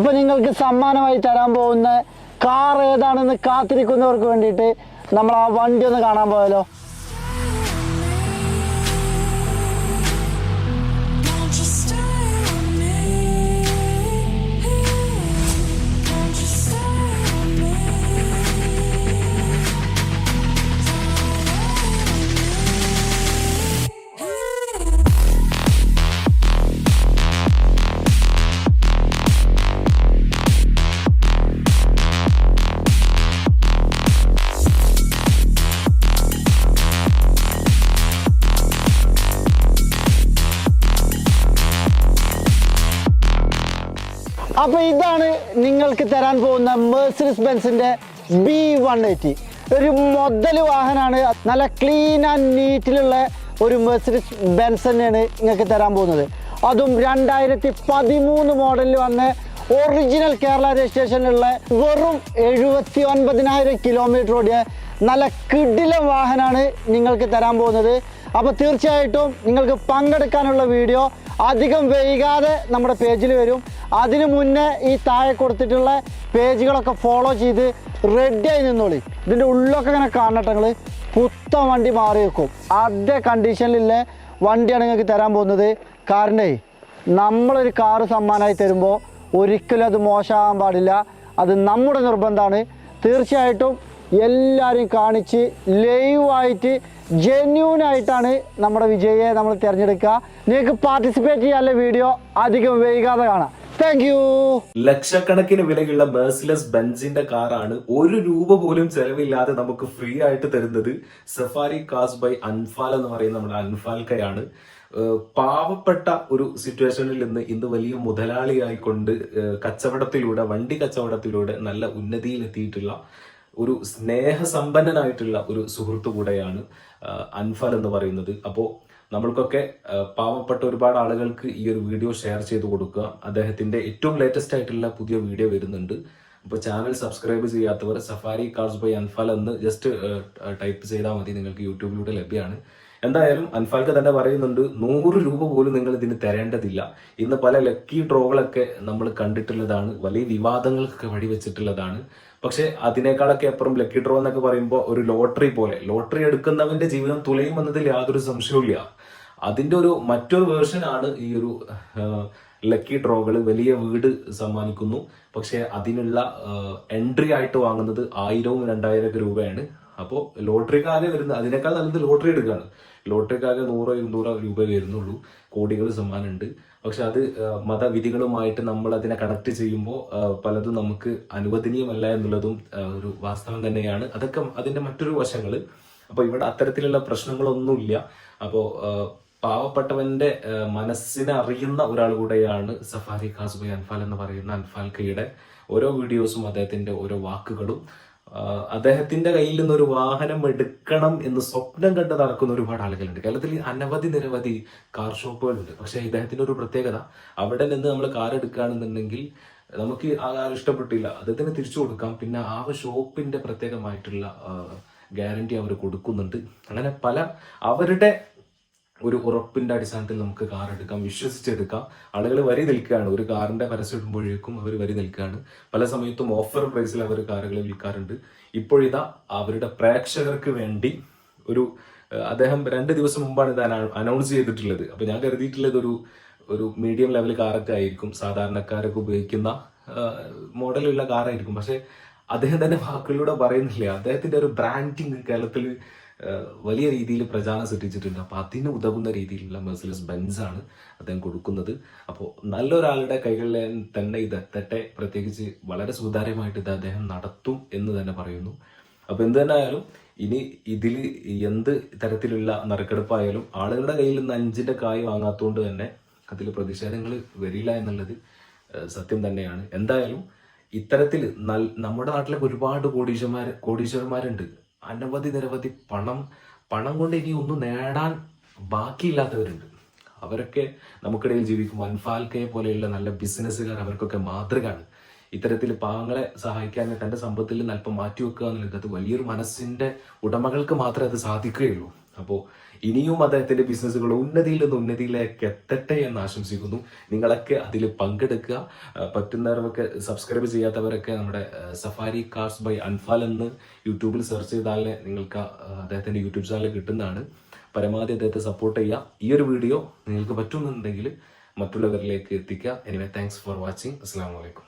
അപ്പോൾ നിങ്ങൾക്ക് സമ്മാനമായി തരാൻ പോകുന്ന കാർ ഏതാണെന്ന് കാത്തിരിക്കുന്നവർക്ക് വേണ്ടിയിട്ട് നമ്മൾ ആ വണ്ടി ഒന്ന് കാണാൻ പോയാലോ? അപ്പോൾ ഇതാണ് നിങ്ങൾക്ക് തരാൻ പോകുന്ന മെർസിഡീസ് ബെൻസിൻ്റെ B180. ഒരു മുതൽ വാഹനമാണ്. നല്ല ക്ലീൻ ആൻഡ് നീറ്റിലുള്ള ഒരു മെർസിഡീസ് ബെൻസ് തന്നെയാണ് നിങ്ങൾക്ക് തരാൻ പോകുന്നത്. അതും 2013 മോഡലിൽ വന്ന ഒറിജിനൽ കേരള രജിസ്ട്രേഷനിലുള്ള വെറും 79,000 കിലോമീറ്റർ ഓടിയ നല്ല കിടിലൻ വാഹനമാണ് നിങ്ങൾക്ക് തരാൻ പോകുന്നത്. അപ്പോൾ തീർച്ചയായിട്ടും നിങ്ങൾക്ക് പങ്കെടുക്കാനുള്ള വീഡിയോ അധികം വൈകാതെ നമ്മുടെ പേജിൽ വരും. അതിനു മുന്നേ ഈ താഴെ കൊടുത്തിട്ടുള്ള പേജുകളൊക്കെ ഫോളോ ചെയ്ത് റെഡിയായി നിന്നോളി. ഇതിൻ്റെ ഉള്ളൊക്കെ ഇങ്ങനെ കാണട്ടങ്ങൾ പുത്തൻ വണ്ടി മാറി വെക്കും. അതേ കണ്ടീഷനിലുള്ള വണ്ടിയാണ് നിങ്ങൾക്ക് തരാൻ പോകുന്നത്. കാരണം നമ്മളൊരു കാറ് സമ്മാനമായി തരുമ്പോൾ ഒരിക്കലും അത് മോശമാകാൻ പാടില്ല. അത് നമ്മുടെ നിർബന്ധമാണ്. തീർച്ചയായിട്ടും എല്ലാവരും കാണിച്ച് ലൈവായിട്ട് ജെന്യൂനായിട്ടാണ് നമ്മുടെ വിജയിയെ നമ്മൾ തിരഞ്ഞെടുക്കുക. നിങ്ങൾക്ക് പാർട്ടിസിപ്പേറ്റ് ചെയ്യാനുള്ള വീഡിയോ അധികം വൈകാതെ കാണാം. Thank you. ലക്ഷക്കണക്കിന് വിലയുള്ള മെർസിഡീസ് ബെൻസിന്റെ കാറാണ് 1 രൂപ പോലും ചെലവില്ലാതെ നമുക്ക് ഫ്രീ ആയിട്ട് തരുന്നത്. സഫാരി കാർസ് ബൈ അൻഫാൽ എന്ന് പറയുന്ന നമ്മുടെ അൻഫാൽക്കയാണ്. പാവപ്പെട്ട ഒരു സിറ്റുവേഷനിൽ നിന്ന് ഇന്ന് വലിയ മുതലാളിയായിക്കൊണ്ട് കച്ചവടത്തിലൂടെ, വണ്ടി കച്ചവടത്തിലൂടെ നല്ല ഉന്നതിയിലെത്തിയിട്ടുള്ള ഒരു സ്നേഹസമ്പന്നനായിട്ടുള്ള ഒരു സുഹൃത്തു കൂടെയാണ് അൻഫാൽ എന്ന് പറയുന്നത്. അപ്പോൾ നമ്മൾക്കൊക്കെ പാവപ്പെട്ട ഒരുപാട് ആളുകൾക്ക് ഈ ഒരു വീഡിയോ ഷെയർ ചെയ്ത് കൊടുക്കുക. അദ്ദേഹത്തിന്റെ ഏറ്റവും ലേറ്റസ്റ്റ് ആയിട്ടുള്ള പുതിയ വീഡിയോ വരുന്നുണ്ട്. അപ്പോൾ ചാനൽ സബ്സ്ക്രൈബ് ചെയ്യാത്തവർ സഫാരി കാർസ് ബൈ അൻഫാൽ എന്ന് ജസ്റ്റ് ടൈപ്പ് ചെയ്താൽ മതി, നിങ്ങൾക്ക് യൂട്യൂബിലൂടെ ലഭ്യമാണ്. എന്തായാലും അൻഫാൽക്ക് തന്നെ പറയുന്നുണ്ട് 100 രൂപ പോലും നിങ്ങൾ ഇതിന് തരേണ്ടതില്ല. ഇന്ന് പല ലക്കി ഡ്രോകളൊക്കെ നമ്മൾ കണ്ടിട്ടുള്ളതാണ്, വലിയ വിവാദങ്ങൾക്കൊക്കെ വഴിവെച്ചിട്ടുള്ളതാണ്. പക്ഷെ അതിനേക്കാളൊക്കെ അപ്പുറം ലക്കി ഡ്രോ എന്നൊക്കെ പറയുമ്പോൾ ഒരു ലോട്ടറി പോലെ, ലോട്ടറി എടുക്കുന്നവന്റെ ജീവിതം തുലയും എന്നതിൽ യാതൊരു സംശയവുമില്ല. അതിന്റെ മറ്റൊരു വേർഷനാണ് ഈ ഒരു ലക്കി ഡ്രോകൾ. വലിയ വീട് സമ്മാനിക്കുന്നു, പക്ഷെ അതിനുള്ള എൻട്രി ആയിട്ട് വാങ്ങുന്നത് 1000-ഉം 2000 രൂപയാണ്. അപ്പോൾ ലോട്ടറിക്കാകെ വരുന്നത് അതിനേക്കാൾ നല്ലത് ലോട്ടറി എടുക്കുകയാണ്. ലോട്ടറിക്കാകെ 100-200 രൂപ വരുന്നുള്ളൂ, കോടികൾ സമ്മാനമുണ്ട്. പക്ഷെ അത് മതവിധികളുമായിട്ട് നമ്മൾ അതിനെ കണക്ട് ചെയ്യുമ്പോൾ പലതും നമുക്ക് അനുവദനീയമല്ല എന്നുള്ളതും ഒരു വാസ്തവം തന്നെയാണ്. അതൊക്കെ അതിന്റെ മറ്റൊരു വശങ്ങൾ. അപ്പോൾ ഇവിടെ അത്തരത്തിലുള്ള പ്രശ്നങ്ങളൊന്നുമില്ല. അപ്പോൾ പാവപ്പെട്ടവന്റെ മനസ്സിനെ അറിയുന്ന ഒരാൾ കൂടെയാണ് സഫാരി കാർസ് ബൈ അൻഫാൽ എന്ന് പറയുന്ന അൻഫാൽക്കയുടെ ഓരോ വീഡിയോസും, അദ്ദേഹത്തിന്റെ ഓരോ വാക്കുകളും. അദ്ദേഹത്തിന്റെ കയ്യിൽ നിന്നൊരു വാഹനം എടുക്കണം എന്ന് സ്വപ്നം കണ്ട് നടക്കുന്ന ഒരുപാട് ആളുകളുണ്ട്. കേരളത്തിൽ നിരവധി കാർ ഷോപ്പുകളുണ്ട്. പക്ഷെ ഇദ്ദേഹത്തിന്റെ ഒരു പ്രത്യേകത, അവിടെ നിന്ന് നമ്മൾ കാർ എടുക്കുകയാണെന്നുണ്ടെങ്കിൽ നമുക്ക് ആ കാർ ഇഷ്ടപ്പെട്ടില്ല, അദ്ദേഹത്തിന് തിരിച്ചു കൊടുക്കാം. പിന്നെ ആ ഷോപ്പിന്റെ പ്രത്യേകമായിട്ടുള്ള ഗ്യാരണ്ടി അവർ കൊടുക്കുന്നുണ്ട്. അങ്ങനെ പല അവരുടെ ഒരു ഉറപ്പിന്റെ അടിസ്ഥാനത്തിൽ നമുക്ക് കാർ എടുക്കാം, വിശ്വസിച്ചെടുക്കാം. ആളുകൾ വരി നിൽക്കുകയാണ്. ഒരു കാറിന്റെ പരസ്യം ഇടുമ്പോഴേക്കും അവർ വരി നിൽക്കുകയാണ്. പല സമയത്തും ഓഫർ പ്രൈസിൽ അവർ കാറുകൾ വിൽക്കാറുണ്ട്. ഇപ്പോഴിതാ അവരുടെ പ്രേക്ഷകർക്ക് വേണ്ടി അദ്ദേഹം 2 ദിവസം മുമ്പാണ് ഇത് അനൗൺസ് ചെയ്തിട്ടുള്ളത്. അപ്പൊ ഞാൻ കരുതിയിട്ടുള്ളത് ഒരു മീഡിയം ലെവൽ കാറൊക്കെ ആയിരിക്കും, സാധാരണക്കാരൊക്കെ ഉപയോഗിക്കുന്ന മോഡലുള്ള കാറായിരിക്കും. പക്ഷെ അദ്ദേഹം തന്നെ വാക്കുകളിലൂടെ പറയുന്നില്ല, അദ്ദേഹത്തിന്റെ ഒരു ബ്രാൻഡിങ് കേരളത്തിൽ വലിയ രീതിയിൽ പ്രചാരണം സൃഷ്ടിച്ചിട്ടുണ്ട്. അപ്പൊ അതിന് ഉതകുന്ന രീതിയിലുള്ള മെർസിഡീസ് ബെൻസ് ആണ് അദ്ദേഹം കൊടുക്കുന്നത്. അപ്പോൾ നല്ലൊരാളുടെ കൈകളിൽ തന്നെ ഇത് എത്തട്ടെ. പ്രത്യേകിച്ച് വളരെ സുതാര്യമായിട്ട് ഇത് അദ്ദേഹം നടത്തും എന്ന് തന്നെ പറയുന്നു. അപ്പൊ എന്ത് തന്നെ ആയാലും ഇനി ഇതിൽ എന്ത് തരത്തിലുള്ള നറുക്കെടുപ്പായാലും ആളുകളുടെ കയ്യിൽ നിന്ന് 5ന്റെ കായ് വാങ്ങാത്തതുകൊണ്ട് തന്നെ അതിൽ പ്രതിഷേധങ്ങൾ വരില്ല എന്നുള്ളത് സത്യം തന്നെയാണ്. എന്തായാലും ഇത്തരത്തിൽ നമ്മുടെ നാട്ടിലെ ഒരുപാട് കോടീശ്വരന്മാരുണ്ട്. നിരവധി പണം കൊണ്ട് ഇനി ഒന്നും നേടാൻ ബാക്കിയില്ലാത്തവരുണ്ട്. അവരൊക്കെ നമുക്കിടയിൽ ജീവിക്കും. അൻഫാൽക്കയെ പോലെയുള്ള നല്ല ബിസിനസ്സുകാർ അവർക്കൊക്കെ മാതൃകയാണ്. ഇത്തരത്തിൽ പാവങ്ങളെ സഹായിക്കാൻ തൻ്റെ സമ്പത്തിൽ നിന്ന് അല്പം മാറ്റിവെക്കുക എന്നുള്ളത് അത് വലിയൊരു മനസ്സിൻ്റെ ഉടമകൾക്ക് മാത്രമേ അത് സാധിക്കുകയുള്ളൂ. അപ്പോൾ ഇനിയും അദ്ദേഹത്തിന്റെ ബിസിനസ്സുകൾ ഉന്നതിയിൽ നിന്ന് ഉന്നതിയിലേക്ക് എത്തട്ടെ എന്ന് ആശംസിക്കുന്നു. നിങ്ങളൊക്കെ അതിൽ പങ്കെടുക്കുക. പറ്റുന്നവരൊക്കെ സബ്സ്ക്രൈബ് ചെയ്യാത്തവരൊക്കെ നമ്മുടെ സഫാരി കാർസ് ബൈ അൻഫാൽ എന്ന് യൂട്യൂബിൽ സെർച്ച് ചെയ്താൽ നിങ്ങൾക്ക് അദ്ദേഹത്തിന്റെ യൂട്യൂബ് ചാനൽ കിട്ടുന്നതാണ്. പരമാവധി അദ്ദേഹത്തെ സപ്പോർട്ട് ചെയ്യുക. ഈ ഒരു വീഡിയോ നിങ്ങൾക്ക് പറ്റുന്നുണ്ടെങ്കിൽ മറ്റുള്ളവരിലേക്ക് എത്തിക്കുക. Anyway thanks for watching. അസ്സലാമു അലൈക്കും.